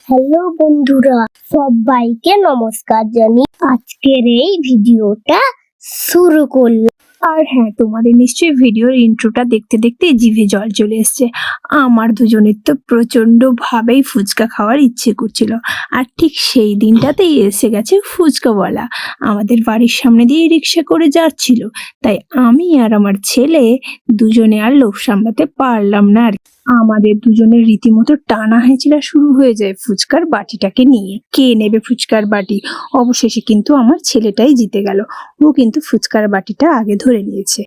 Hello বন্ধুরা, সবাইকে নমস্কার জানিয়ে আজকের এই ভিডিওটা শুরু করলাম। আর হ্যাঁ, তোমাদের নিশ্চয়ই ভিডিওর ইন্ট্রোটা দেখতে দেখতে জিভে জল চলে এসছে। আমার দুজনের তো প্রচন্ড ভাবেই ফুচকা খাওয়ার ইচ্ছে করছিল। আর ঠিক সেই দিনটাতেই এসে গেছে ফুচকাওয়ালা, আমাদের বাড়ির সামনে দিয়ে রিক্সা করে যাচ্ছিল। তাই আমি আর আমার ছেলে দুজনে আর লোভ সামলাতে পারলাম না। আর আমাদের দুজনের রীতিমতো টানা হেঁচড়া শুরু হয়ে যায় ফুচকার বাটিটাকে নিয়ে, কে নেবে ফুচকার বাটি। অবশেষে কিন্তু আমার ছেলেটাই জিতে গেল। ও কিন্তু ফুচকার বাটিটা আগে ধরে নিয়েছে।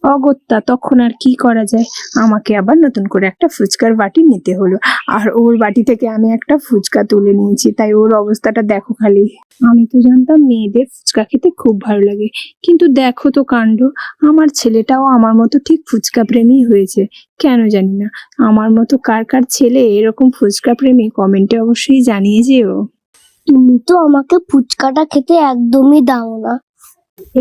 অগত্যা তখন আর কি করা যায়, আমাকে আবার নতুন করে একটা ফুচকার বাটি নিতে হলো। আর ওর বাটি থেকে আমি একটা ফুচকা তুলে নিয়েছি, তাই ওর অবস্থাটা দেখো খালি। আমি তো জানতাম মেয়েদের ফুচকা খেতে খুব ভালো লাগে, কিন্তু দেখো তো কাণ্ড, আমার ছেলেটাও আমার মতো ঠিক ফুচকা প্রেমী হয়েছে। কেন জানি না, আমার মতো কার কার ছেলে এরকম ফুচকা প্রেমী কমেন্টে অবশ্যই জানিয়ে যেও। তুমি তো আমাকে ফুচকাটা খেতে একদমই দাও না।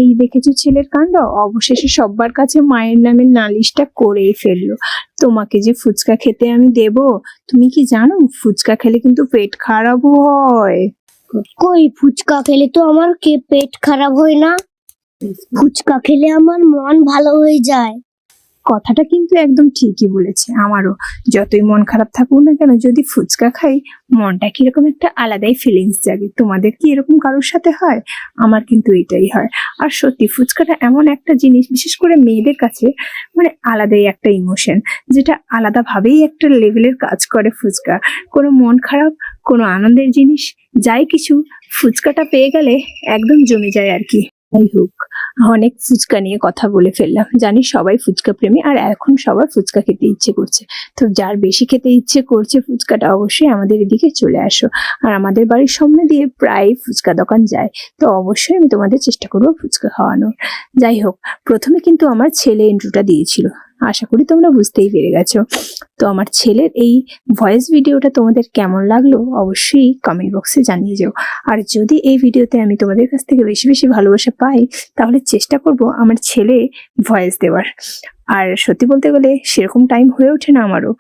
এই দেখেছো ছেলের কাণ্ড, অবশেষে সব্বার কাছে মায়ের নামে নালিশটা করেই ফেললো। তোমাকে যে ফুচকা খেতে আমি দেব, তুমি কি জানো ফুচকা খেলে কিন্তু পেট খারাপও হয়। কই, ফুচকা খেলে তো আমার পেট খারাপ হয় না, ফুচকা খেলে আমার মন ভালো হয়ে যায়। কথাটা কিন্তু একদম ঠিকই বলেছে। আমারও যতই মন খারাপ থাকুক না কেন, যদি ফুচকা খাই মনটা কিরকম একটা আলাদাই ফিলিংস জাগে। তোমাদের কি এরকম কারোর সাথে হয়? আমার কিন্তু এটাই হয়। আর সত্যি ফুচকাটা এমন একটা জিনিস, বিশেষ করে মেয়েদের কাছে মানে আলাদাই একটা ইমোশন, যেটা আলাদাভাবেই একটা লেভেলের কাজ করে। ফুচকা কোনো মন খারাপ, কোনো আনন্দের জিনিস, যাই কিছু ফুচকাটা পেয়ে গেলে একদম জমে যায় আর কি। যাই হোক, অনেক ফুচকা নিয়ে কথা বলে ফেললাম। জানি সবাই ফুচকা প্রেমী, আর এখন সবার ফুচকা খেতে ইচ্ছে করছে। তো যার বেশি খেতে ইচ্ছে করছে ফুচকাটা, অবশ্যই আমাদের এদিকে চলে আসো। আর আমাদের বাড়ির সামনে দিয়ে প্রায় ফুচকা দোকান যায়, তো অবশ্যই আমি তোমাদের চেষ্টা করবো ফুচকা খাওয়ানোর। যাই হোক, প্রথমে কিন্তু আমার ছেলে ইন্ট্রোটা দিয়েছিল, আশা করি তোমরা বুঝতেই পেরে গেছো। তো আমার ছেলের এই ভয়েস ভিডিওটা তোমাদের কেমন লাগলো অবশ্যই কমেন্ট বক্সে জানিয়ে যাও। আর যদি এই ভিডিওতে আমি তোমাদের কাছ থেকে বেশি বেশি ভালোবাসা পাই, তাহলে চেষ্টা করব আমার ছেলে ভয়েস দেওয়ার। আর সত্যি বলতে গেলে সেরকম টাইম হয়ে ওঠে না আমারও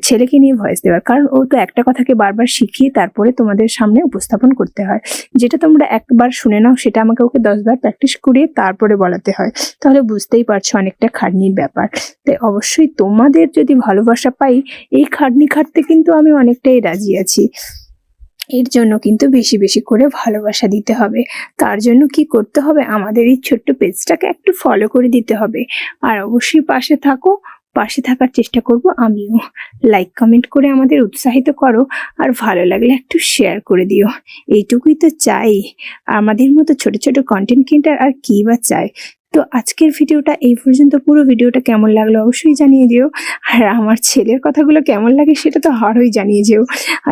ছেলেকে নিয়ে ভয়েস দেওয়ার, কারণ ও তো একটা কথাকে বারবার শিখিয়ে তারপরে তোমাদের সামনে উপস্থাপন করতে হয়। যেটা তোমরা একবার শুনে নাও, সেটা আমাকে ওকে 10 বার প্র্যাকটিস করিয়ে তারপরে বলাতে হয়। তাহলে বুঝতেই পারছো অনেকটা খাটনির ব্যাপার। তাই অবশ্যই তোমাদের যদি ভালোবাসা পাই, এই খাটনি খাটতে কিন্তু আমি অনেকটাই রাজি আছি। এর জন্য কিন্তু বেশি বেশি করে ভালোবাসা দিতে হবে। তার জন্য কি করতে হবে, আমাদের এই ছোট্ট পেজটাকে একটু ফলো করে দিতে হবে। আর অবশ্যই পাশে থাকো, পাশে থাকার চেষ্টা করব আমিও। লাইক কমেন্ট করে আমাদের উৎসাহিত করো, আর ভালো লাগলে একটু শেয়ার করে দিও। এইটুকুই তো চাই, আমাদের মতো ছোট ছোট কন্টেন্ট ক্রিয়েটর আর কি বা চাই। তো আজকের ভিডিওটা এই পর্যন্ত। পুরো ভিডিওটা কেমন লাগলো অবশ্যই জানিয়ে দিও। আর আমার ছেলের কথাগুলো কেমন লাগে সেটা তো আরোই জানিয়ে যেও।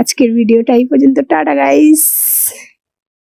আজকের ভিডিওটা এই পর্যন্ত। Tata guys.